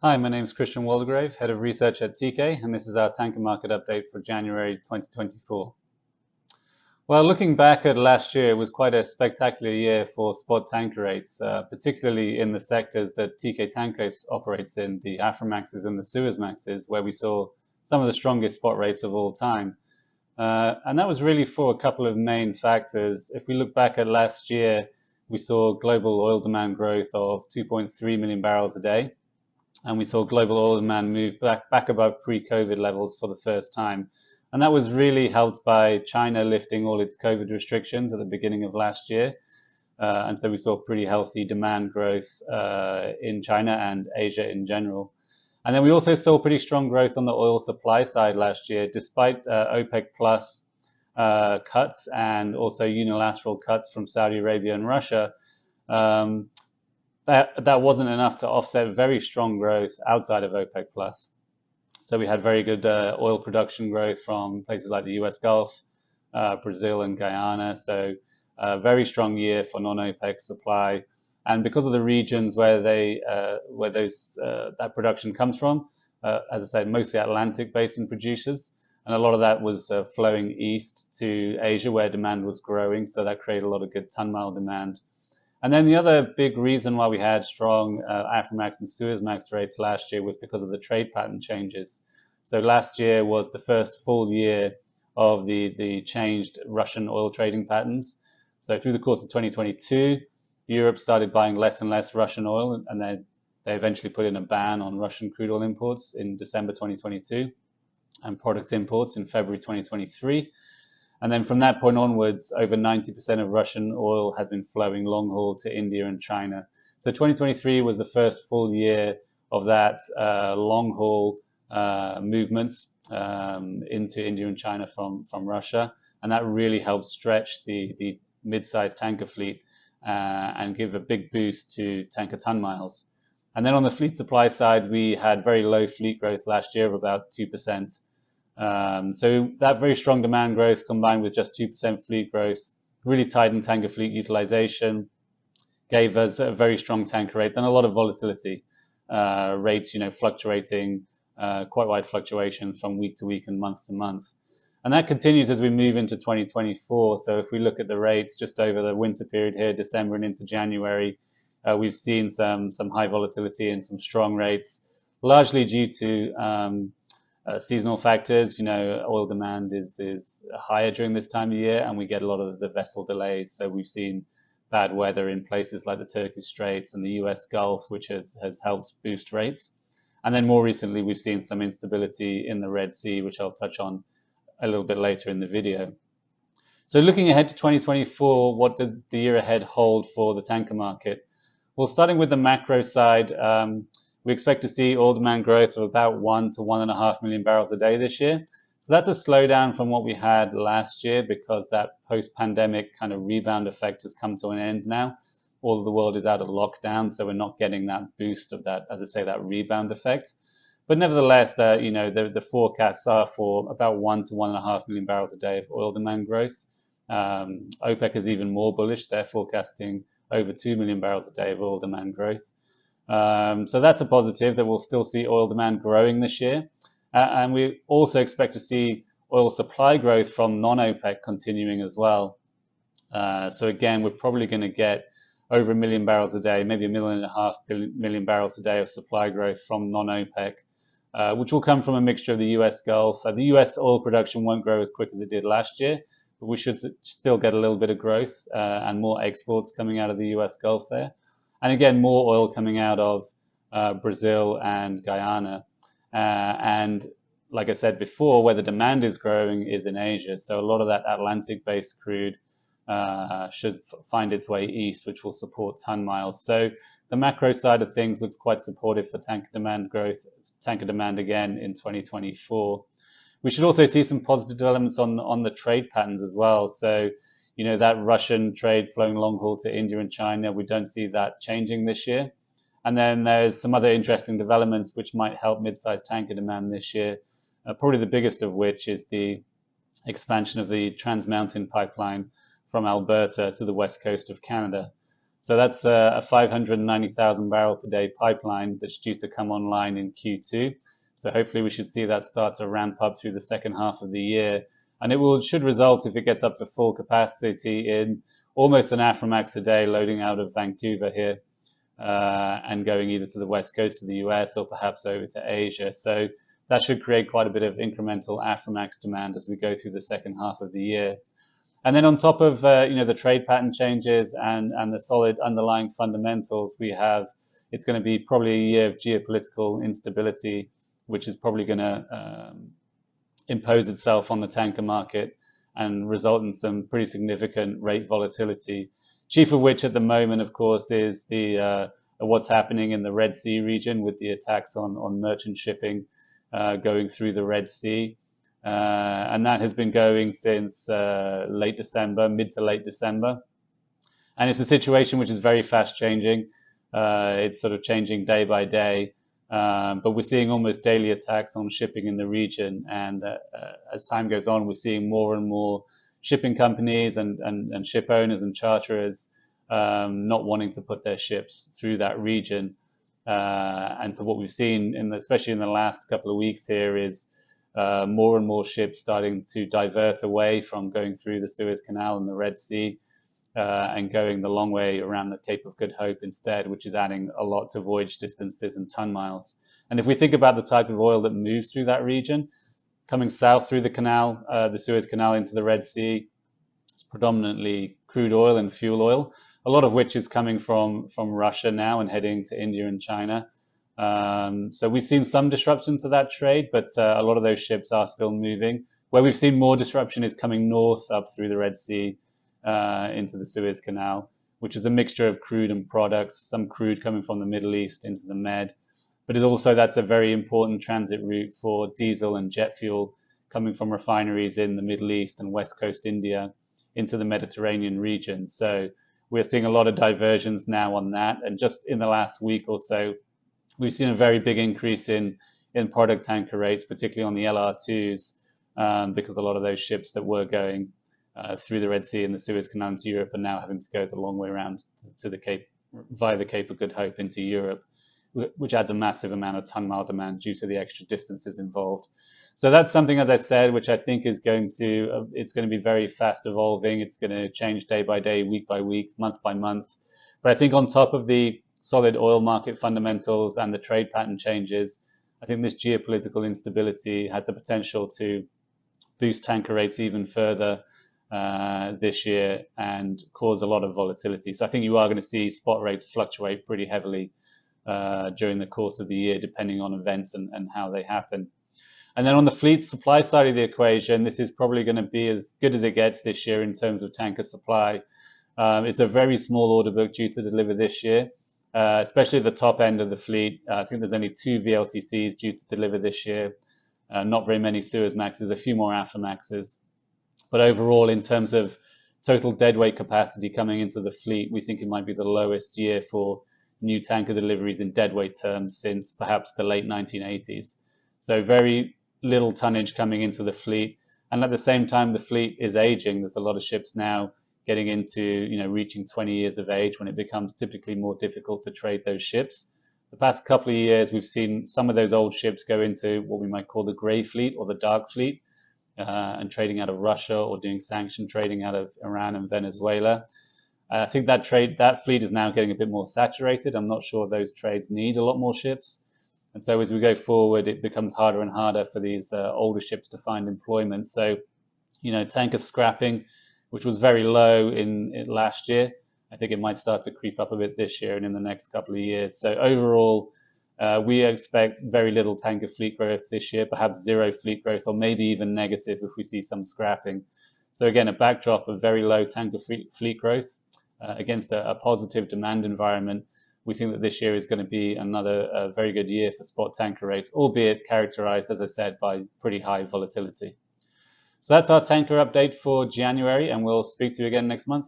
Hi, my name is Christian Waldegrave, Head of Research at Teekay, and this is our tanker market update for January 2024. Well, looking back at last year, it was quite a spectacular year for spot tanker rates, particularly in the sectors that Teekay Tankers operates in, the Aframaxes and the Suezmaxes, where we saw some of the strongest spot rates of all time. And that was really for a couple of main factors. If we look back at last year, we saw global oil demand growth of 2.3 million barrels a day, and we saw global oil demand move back above pre-COVID levels for the first time. And that was really helped by China lifting all its COVID restrictions at the beginning of last year. And so we saw pretty healthy demand growth in China and Asia in general. And then we also saw pretty strong growth on the oil supply side last year, despite OPEC plus cuts and also unilateral cuts from Saudi Arabia and Russia. That wasn't enough to offset very strong growth outside of OPEC plus. So we had very good oil production growth from places like the US Gulf, Brazil, and Guyana. So a very strong year for non-OPEC supply. And because of the regions where that production comes from, as I said, mostly Atlantic basin producers, and a lot of that was flowing east to Asia, where demand was growing. So that created a lot of good tonne-mile demand. And then the other big reason why we had strong Aframax and Suezmax rates last year was because of the trade pattern changes. So last year was the first full year of the changed Russian oil trading patterns. So through the course of 2022, Europe started buying less and less Russian oil, and they eventually put in a ban on Russian crude oil imports in December 2022 and product imports in February 2023. And then from that point onwards, over 90% of Russian oil has been flowing long haul to India and China. So 2023 was the first full year of that long haul movements into India and China from Russia. And that really helped stretch the mid-sized tanker fleet and give a big boost to tanker ton miles. And then on the fleet supply side, we had very low fleet growth last year of about 2%. So that very strong demand growth combined with just 2% fleet growth really tightened tanker fleet utilization, gave us a very strong tanker rate and a lot of volatility. Rates, fluctuating, quite wide fluctuations from week to week and month to month. And that continues as we move into 2024. So if we look at the rates just over the winter period here, December and into January, we've seen some high volatility and some strong rates, largely due to seasonal factors. Oil demand is higher during this time of year, and we get a lot of the vessel delays. So we've seen bad weather in places like the Turkish Straits and the US Gulf, which has helped boost rates. And then more recently, we've seen some instability in the Red Sea, which I'll touch on a little bit later in the video. So looking ahead to 2024, what does the year ahead hold for the tanker market? Well, starting with the macro side, we expect to see oil demand growth of about 1 to 1.5 million barrels a day this year. So that's a slowdown from what we had last year because that post-pandemic kind of rebound effect has come to an end now. All of the world is out of lockdown, so we're not getting that boost of that, as I say, that rebound effect. But nevertheless, the forecasts are for about 1 to 1.5 million barrels a day of oil demand growth. OPEC is even more bullish. They're forecasting over 2 million barrels a day of oil demand growth. So that's a positive that we'll still see oil demand growing this year. And we also expect to see oil supply growth from non-OPEC continuing as well. So again, we're probably going to get over 1 million barrels a day, maybe 1.5 million barrels a day of supply growth from non-OPEC, which will come from a mixture of the US Gulf. The US oil production won't grow as quick as it did last year, but we should still get a little bit of growth and more exports coming out of the US Gulf there. And again, more oil coming out of Brazil and Guyana. And like I said before, where the demand is growing is in Asia. So a lot of that Atlantic-based crude should find its way east, which will support ton miles. So the macro side of things looks quite supportive for tanker demand growth, tanker demand again in 2024. We should also see some positive developments on the trade patterns as well. So that Russian trade flowing long haul to India and China, we don't see that changing this year. And then there's some other interesting developments which might help mid-sized tanker demand this year. Probably the biggest of which is the expansion of the Trans Mountain pipeline from Alberta to the west coast of Canada. So that's a 590,000 barrel per day pipeline that's due to come online in Q2. So hopefully we should see that start to ramp up through the second half of the year. And should result, if it gets up to full capacity, in almost an Aframax a day loading out of Vancouver here and going either to the west coast of the US or perhaps over to Asia. So that should create quite a bit of incremental Aframax demand as we go through the second half of the year. And then on top of the trade pattern changes and the solid underlying fundamentals, it's going to be probably a year of geopolitical instability, which is probably going to impose itself on the tanker market and result in some pretty significant rate volatility. Chief of which at the moment, of course, is the what's happening in the Red Sea region with the attacks on merchant shipping going through the Red Sea. And that has been going since late December, mid to late December. And it's a situation which is very fast changing. It's sort of changing day by day. But we're seeing almost daily attacks on shipping in the region. And as time goes on, we're seeing more and more shipping companies and ship owners and charterers not wanting to put their ships through that region. And so what we've seen, especially in the last couple of weeks here, is more and more ships starting to divert away from going through the Suez Canal and the Red Sea and going the long way around the Cape of Good Hope instead, which is adding a lot to voyage distances and ton miles. And if we think about the type of oil that moves through that region, coming south through the canal, the Suez Canal into the Red Sea, it's predominantly crude oil and fuel oil, a lot of which is coming from Russia now and heading to India and China. So we've seen some disruption to that trade, but a lot of those ships are still moving. Where we've seen more disruption is coming north up through the Red Sea into the Suez Canal, which is a mixture of crude and products, some crude coming from the Middle East into the Med. But that's a very important transit route for diesel and jet fuel coming from refineries in the Middle East and West Coast India into the Mediterranean region. So we're seeing a lot of diversions now on that. And just in the last week or so, we've seen a very big increase in product tanker rates, particularly on the LR2s, because a lot of those ships that were going through the Red Sea and the Suez Canal into Europe are now having to go the long way around to the Cape, via the Cape of Good Hope into Europe, which adds a massive amount of ton-mile demand due to the extra distances involved. So that's something, as I said, which I think is it's going to be very fast evolving. It's going to change day by day, week by week, month by month. But I think on top of the solid oil market fundamentals and the trade pattern changes, I think this geopolitical instability has the potential to boost tanker rates even further this year and cause a lot of volatility. So I think you are going to see spot rates fluctuate pretty heavily during the course of the year, depending on events and how they happen. And then on the fleet supply side of the equation, this is probably going to be as good as it gets this year in terms of tanker supply. It's a very small order book due to deliver this year. Especially at the top end of the fleet. I think there's only 2 VLCCs due to deliver this year. Not very many Suezmaxes, a few more Aframaxes. But overall, in terms of total deadweight capacity coming into the fleet, we think it might be the lowest year for new tanker deliveries in deadweight terms since perhaps the late 1980s. So very little tonnage coming into the fleet. And at the same time, the fleet is aging. There's a lot of ships now getting into, reaching 20 years of age when it becomes typically more difficult to trade those ships. The past couple of years, we've seen some of those old ships go into what we might call the gray fleet or the dark fleet and trading out of Russia or doing sanctioned trading out of Iran and Venezuela. I think that fleet is now getting a bit more saturated. I'm not sure those trades need a lot more ships. And so as we go forward, it becomes harder and harder for these older ships to find employment. So, tanker scrapping, which was very low in last year, I think it might start to creep up a bit this year and in the next couple of years. So overall, we expect very little tanker fleet growth this year, perhaps zero fleet growth, or maybe even negative if we see some scrapping. So again, a backdrop of very low tanker fleet growth against a positive demand environment. We think that this year is going to be another very good year for spot tanker rates, albeit characterized, as I said, by pretty high volatility. So that's our tanker update for January, and we'll speak to you again next month.